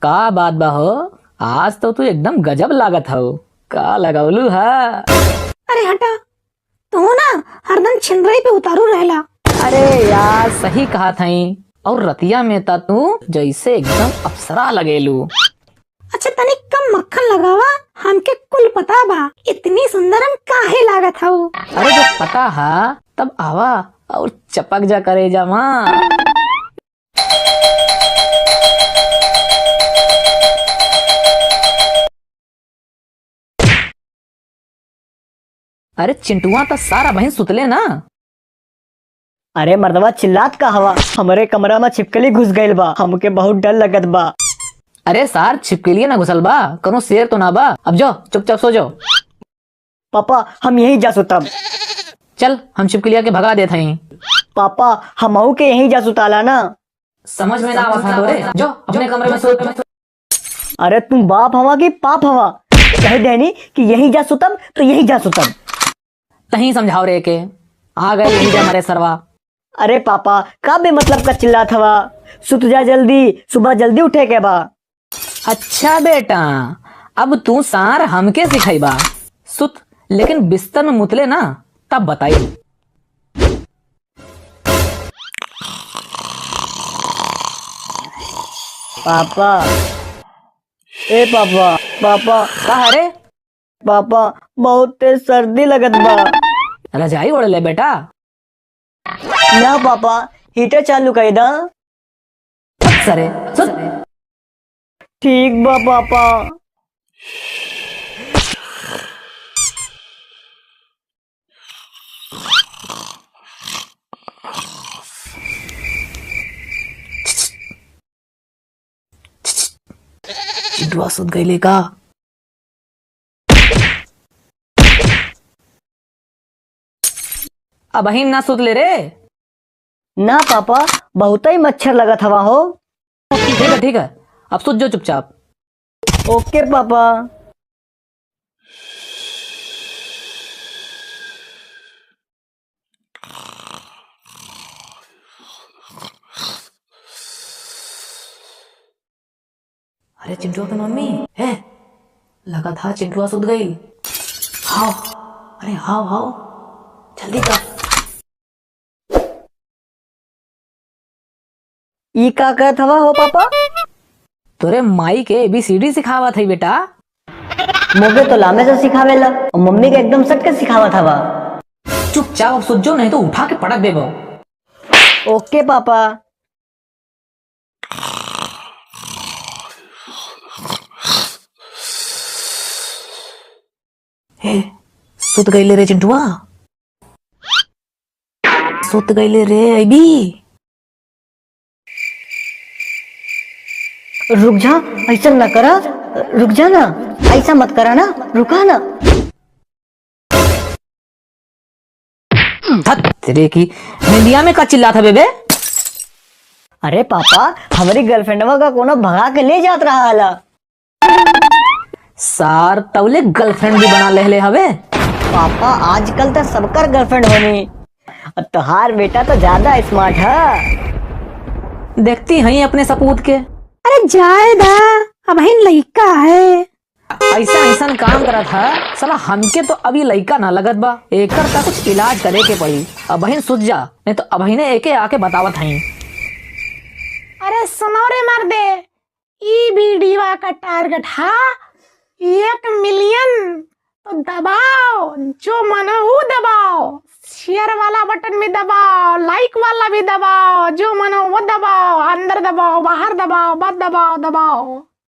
का बात बा हो, आज तो तू एकदम गजब लागत हो। का लगावलू हा? अरे हटा, तू ना हरदम छिंदराई पे उतारू रहला। अरे यार सही कहा थई। और रतिया में ता तू जैसे एकदम अप्सरा लगेलू। अच्छा तनिक कम मक्खन लगावा, हमके कुल पता बा इतनी सुंदर हम काहे लागत हूँ। अरे जब पता हा तब आवा और चपक जा करे जा माँ। अरे चिंटुआ तो सारा बहन सुतले ना। अरे मर्दवा चिल्लात का हवा, हमरे कमरा में छिपकली घुस गइल बा, हमके बहुत डर लगत बा। अरे सार छिपकलिए ना घुसल बा, कनो शेर तो ना बा। अब जाओ चुपचाप सो जाओ। पापा हम यहीं जा सुतब। चल हम छिपकलिया के भगा देते हैं। पापा हमहू के यहीं जा सुताला ना। समझ में ना आवा तोरे, जो अपने कमरे में सो। अरे तुम बाप हवा की पाप हवा, कह देनी कि यहीं जा सुतब तो यहीं जा सुतब। तहीं समझाओ रे के आ गए यही जा हमारे सरवा। अरे पापा का बे मतलब का चिल्लात हवा, सुत जा जल्दी, सुबह जल्दी उठे के बा। अच्छा बेटा, अब तू सार हमके सिखाइबा। सुत लेकिन बिस्तर में मुतले ना तब बताई। पापा ए पापा, पापा कहा रे? पापा बहुत तेज सर्दी लगत बा। रजाई ओढ़ ले बेटा। ना पापा हीटर चालू कर दा। सरे सुत। ठीक बा पापा। चिंटुआ सुत गईले का? अब अहिन ना सुत ले रे। ना पापा बहुत ही मच्छर लगत हवा हो। ठीक है अब सुत जो चुपचाप। ओके पापा। अरे चिंटुआ की मम्मी है, लगा था चिंटुआ सुत गई। हाओ, अरे हाओ हाओ जल्दी कर। ई का करत हवा हो पापा? तोरे माई के ABCD सिखावा थी बेटा। मोगे तो लामे से सिखावेला और मम्मी के एकदम सट के सिखावत हवा। चुपचाप अब सुत जो, नहीं तो उठा के पटक देबो। ओके पापा। हे सुत गईले रे चिंटुआ, सुत गईले रे अबी। रुक जा, ऐसा न करा, रुक जा ना, ऐसा मत करा ना, रुका ना। तेरे की निंदिया में का चिल्ला था बेबे? अरे पापा हमारी गर्लफ्रेंडवा का कोनो भगा के ले जात रहा हला। सार तवले गर्लफ्रेंड भी बना ले हवे। पापा आजकल तो सबकर गर्लफ्रेंड होनी, और तुहार बेटा तो ज्यादा स्मार्ट है। देखती हई अपने सपूत के। अरे जाए दा, अब हिन लइका है। ऐसा ऐसा काम करा था साला, हमके तो अभी लइका ना लगत बा। एकर का कुछ इलाज करे के पड़ी। अब बहन सुत जा, नहीं तो अब ने एके आके बतावत हई। अरे सुनो रे मर्दे, ई वीडियो का टारगेट है 1 मिलियन। तो दबाओ, जो मन हो दबाओ, शेयर वाला बटन भी दबाओ, लाइक वाला भी दबाओ, जो मन हो वो दबाओ, अंदर दबाओ बाहर दबाओ, बस दबाओ दबाओ।